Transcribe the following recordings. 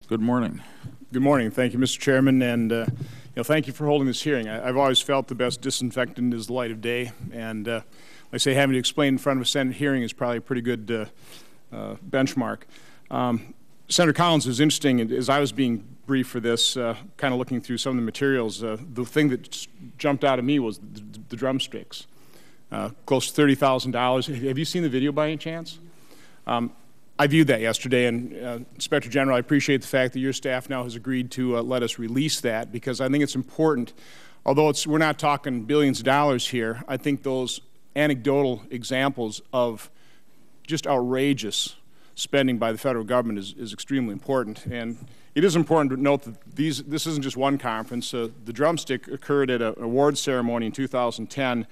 Good morning. Good morning. Thank you, Mr. Chairman, and thank you for holding this hearing. I've always felt the best disinfectant is the light of day, and like I say, having to explain in front of a Senate hearing is probably a pretty good benchmark. Senator Collins, is interesting, as I was being briefed for this, kind of looking through some of the materials, the thing that jumped out at me was the drumsticks. Close to $30,000. Have you seen the video by any chance? I viewed that yesterday, and Inspector General, I appreciate the fact that your staff now has agreed to let us release that, because I think it's important. Although we're not talking billions of dollars here, I think those anecdotal examples of just outrageous spending by the federal government is extremely important. And it is important to note that this isn't just one conference. The drumstick occurred at an awards ceremony in 2010,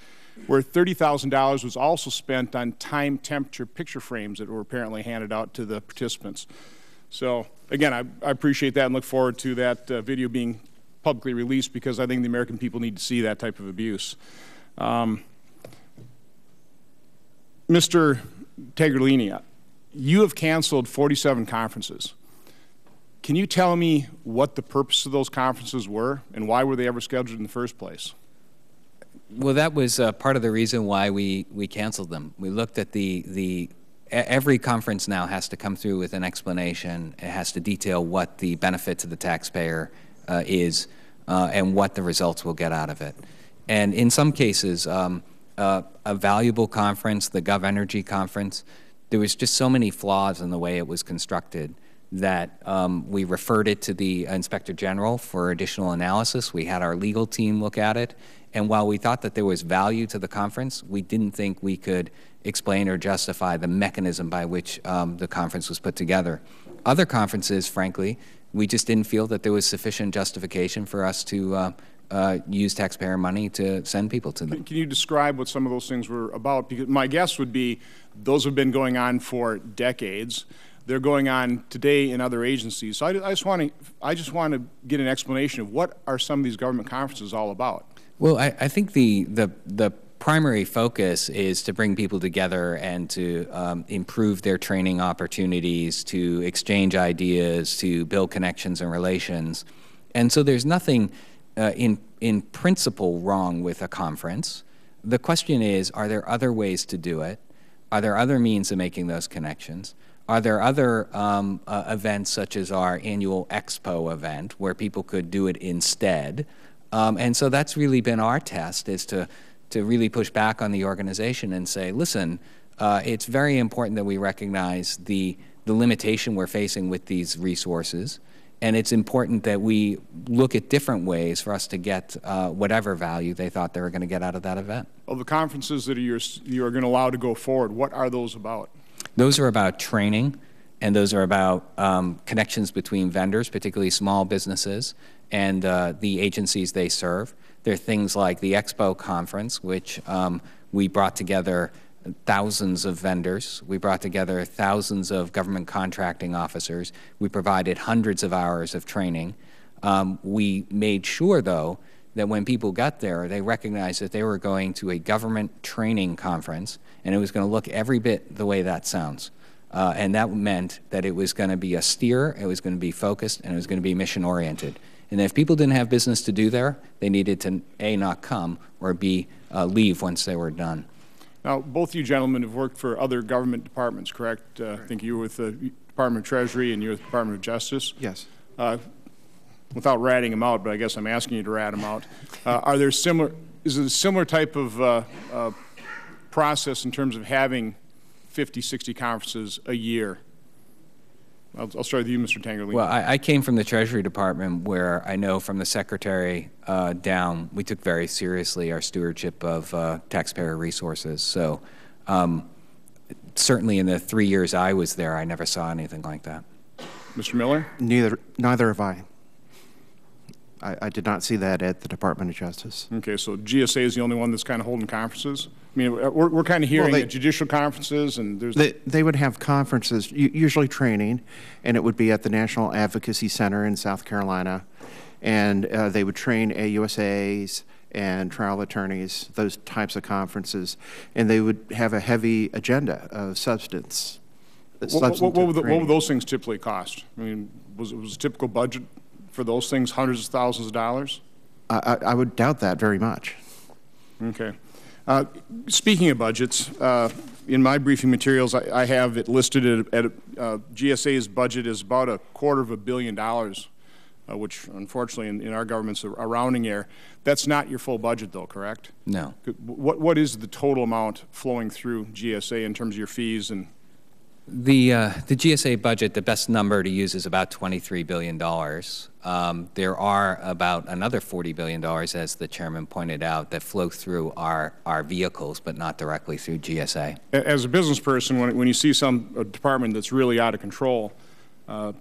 where $30,000 was also spent on time temperature picture frames that were apparently handed out to the participants. So again, I appreciate that and look forward to that video being publicly released, because I think the American people need to see that type of abuse. Mr. Tagliolini, you have canceled 47 conferences. Can you tell me what the purpose of those conferences were, and why were they ever scheduled in the first place? Well, that was part of the reason why we canceled them. We looked at every conference now has to come through with an explanation. It has to detail what the benefit to the taxpayer is and what the results will get out of it. And in some cases, a valuable conference, the GovEnergy conference, there was just so many flaws in the way it was constructed that we referred it to the Inspector General for additional analysis. We had our legal team look at it. And while we thought that there was value to the conference, we didn't think we could explain or justify the mechanism by which the conference was put together. Other conferences, frankly, we just didn't feel that there was sufficient justification for us to use taxpayer money to send people to them. Can you describe what some of those things were about? Because my guess would be those have been going on for decades. They're going on today in other agencies. So I just want to get an explanation of what are some of these government conferences all about. Well, I think the primary focus is to bring people together and to improve their training opportunities, to exchange ideas, to build connections and relations. And so there's nothing in principle wrong with a conference. The question is, are there other ways to do it? Are there other means of making those connections? Are there other events such as our annual Expo event where people could do it instead? And so that's really been our test, is to really push back on the organization and say, listen, it's very important that we recognize the limitation we're facing with these resources, and it's important that we look at different ways for us to get whatever value they thought they were going to get out of that event. Of the conferences that you are going to allow to go forward, what are those about? Those are about training, and those are about connections between vendors, particularly small businesses, and the agencies they serve. There are things like the Expo conference, which we brought together thousands of vendors. We brought together thousands of government contracting officers. We provided hundreds of hours of training. We made sure, though, that when people got there, they recognized that they were going to a government training conference, and it was going to look every bit the way that sounds. And that meant that it was going to be austere, it was going to be focused, and it was going to be mission-oriented. And if people didn't have business to do there, they needed to, A, not come, or B, leave once they were done. Now, both you gentlemen have worked for other government departments, correct? I think you were with the Department of Treasury and you're with the Department of Justice? Yes. Without ratting them out, but I guess I'm asking you to rat them out. Is it a similar type of process in terms of having 50, 60 conferences a year? I'll start with you, Mr. Tagliolini. Well, I came from the Treasury Department, where I know from the Secretary down, we took very seriously our stewardship of taxpayer resources. So certainly in the 3 years I was there, I never saw anything like that. Mr. Miller? Neither have I. I did not see that at the Department of Justice. Okay, so GSA is the only one that's kind of holding conferences? I mean, we're kind of hearing at judicial conferences, and there's... They would have conferences, usually training, and it would be at the National Advocacy Center in South Carolina, and they would train AUSAs and trial attorneys, those types of conferences, and they would have a heavy agenda of substance substantive what would those things typically cost? I mean, was a typical budget for those things hundreds of thousands of dollars? I would doubt that very much. Okay. Speaking of budgets, in my briefing materials, I have it listed at GSA's budget is about $250 million, which unfortunately in our government's a rounding error. That's not your full budget, though, correct? No. What is the total amount flowing through GSA in terms of your fees and? The GSA budget, the best number to use is about $23 billion. There are about another $40 billion, as the chairman pointed out, that flow through our vehicles, but not directly through GSA. As a business person, when you see some department that's really out of control, you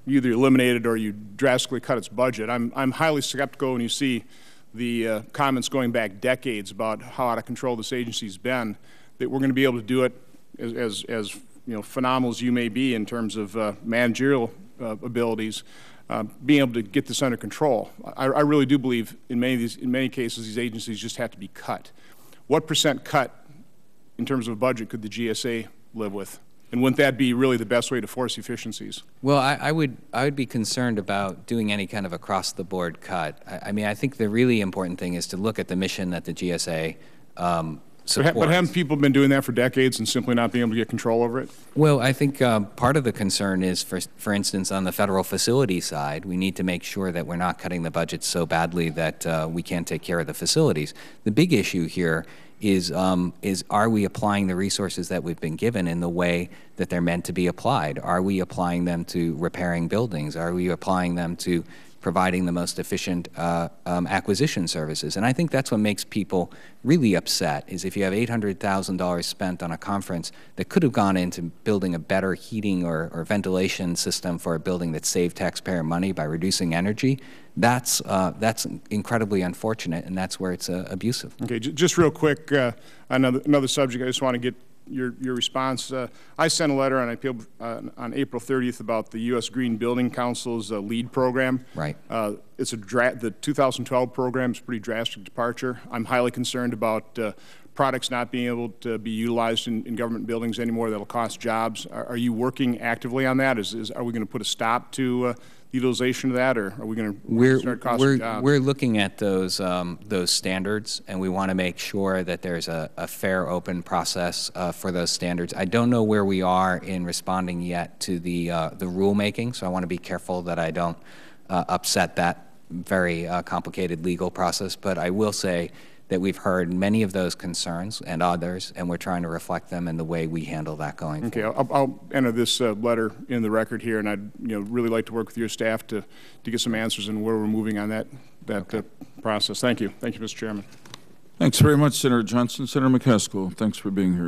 either eliminate it or you drastically cut its budget. I'm highly skeptical when you see the comments going back decades about how out of control this agency's been, that we're going to be able to do it as you know, phenomenal as you may be in terms of managerial abilities, being able to get this under control. I really do believe in many cases these agencies just have to be cut. What % cut in terms of a budget could the GSA live with? And wouldn't that be really the best way to force efficiencies? Well, I would be concerned about doing any kind of across-the-board cut. I mean, I think the really important thing is to look at the mission that the GSA supports. But haven't people been doing that for decades and simply not being able to get control over it? Well, I think part of the concern is, for instance, on the federal facility side, we need to make sure that we're not cutting the budget so badly that we can't take care of the facilities. The big issue here is are we applying the resources that we've been given in the way that they're meant to be applied? Are we applying them to repairing buildings? Are we applying them to providing the most efficient acquisition services? And I think that's what makes people really upset, is if you have $800,000 spent on a conference that could have gone into building a better heating or ventilation system for a building that saved taxpayer money by reducing energy, that's incredibly unfortunate, and that's where it's abusive. Okay, just real quick, another subject, I just want to get your response. I sent a letter on April 30th about the U.S. Green Building Council's LEED program. Right. It's the 2012 program is a pretty drastic departure. I'm highly concerned about products not being able to be utilized in government buildings anymore that'll cost jobs. Are you working actively on that? Are we going to put a stop to utilization of that, or are we going to start costing jobs? We're looking at those standards, and we want to make sure that there's a fair, open process for those standards. I don't know where we are in responding yet to the rulemaking, so I want to be careful that I don't upset that very complicated legal process. But I will say that we've heard many of those concerns and others, and we're trying to reflect them in the way we handle that going forward. Okay, I'll enter this letter in the record here, and I'd really like to work with your staff to get some answers on where we're moving on that process. Thank you. Thank you, Mr. Chairman. Thanks very much, Senator Johnson. Senator McCaskill, thanks for being here.